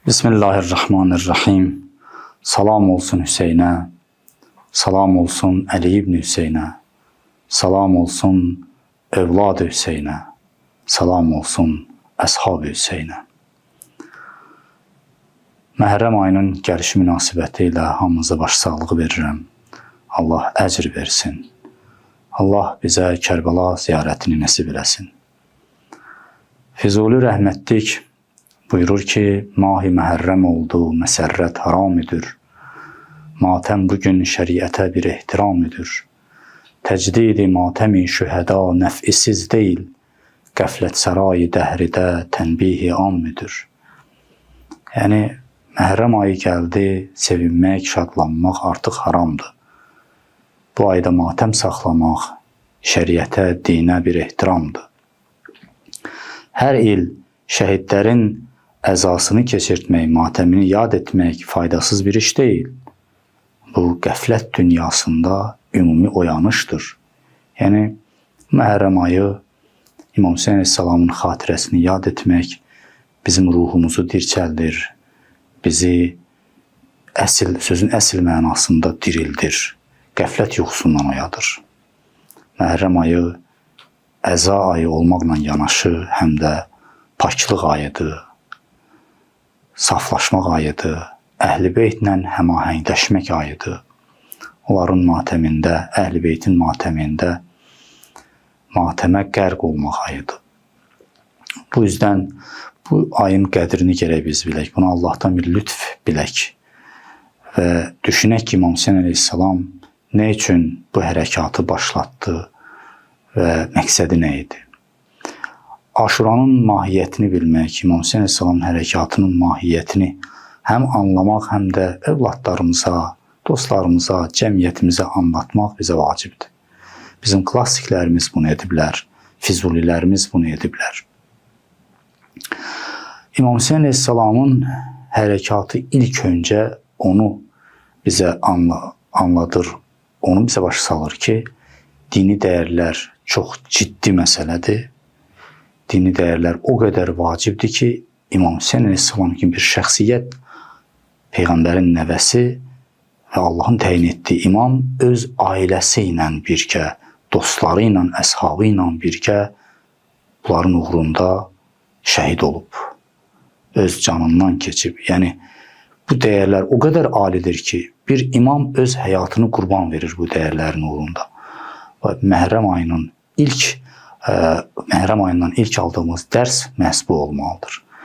Bismillahirrahmanirrahim. Salam olsun Hüseyn'e, salam olsun Ali ibn Hüseyn'e, salam olsun evladı Hüseyn'e, salam olsun əshab-ı Hüseyn'e. Məhərrəm ayının gəlişi münasibəti ilə hamınıza başsağlığı verirəm. Allah əcr versin. Allah bizə Kərbəla ziyarətini nəsib eləsin. Füzuli rəhmətlik buyurur ki, Mah-i Məhərrəm oldu, məsərrət haramıdır. Matəm bugün şəriətə bir ehtiramıdır. Təcdid-i matəm-i şühəda nəfisiz deyil, qəflət sərayı dəhridə tənbih-i ammıdır. Yəni, Məhərrəm ayı gəldi, sevinmək, şadlanmaq artıq haramdır. Bu ayda matəm saxlamaq şəriətə, dinə bir ehtiramdır. Hər il şəhidlərin əzasını keçirtmək, matəmini yad etmək faydasız bir iş deyil. Bu, qəflət dünyasında ümumi oyanışdır. Yəni, Məhərrəm ayı İmam Hüseyn əleyhissalamın xatirəsini yad etmək bizim ruhumuzu dirçəldir, bizi sözün əsl mənasında dirildir, qəflət yuxusundan oyadır. Məhərrəm ayı əza ayı olmaqla yanaşı, həm də paklıq ayıdır, saflaşmaq ayıdır, Əhl-i Beytlə həmahəngləşmək ayıdır. Onların matəmində, Əhl-i Beytin matəmində matəmə qərq olmaq ayıdır. Bu yüzdən bu ayın qədrini gərək biz bilək, buna Allahdan bir lütf bilək və düşünək ki, İmam Hüseyn əleyhissalam nə üçün bu hərəkatı başlatdı və məqsədi nə idi? Aşuranın mahiyyətini bilmək, İmam Hüseyn əleyhissalamın hərəkatının mahiyyətini həm anlamaq, həm də övladlarımıza, dostlarımıza, cəmiyyətimizə anlatmaq bizə vacibdir. Bizim klassiklərimiz bunu ediblər, Füzulilərimiz bunu ediblər. İmam Hüseyn əleyhissalamın hərəkatı ilk öncə onu bizə anladır, onu bizə başa salır ki, dini dəyərlər çox ciddi məsələdir. Dini dəyərlər o qədər vacibdir ki, İmam Hüseyn əleyhissalam kimi bir şəxsiyyət, Peyğəmbərin nəvəsi və Allahın təyin etdiyi imam öz ailəsi ilə birgə, dostları ilə, əshabı ilə birgə bunların uğrunda şəhid olub, öz canından keçib. Yəni, bu dəyərlər o qədər alidir ki, bir imam öz həyatını qurban verir bu dəyərlərin uğrunda. Məhərrəm ayından ilk aldığımız dərs məhz bu olmalıdır.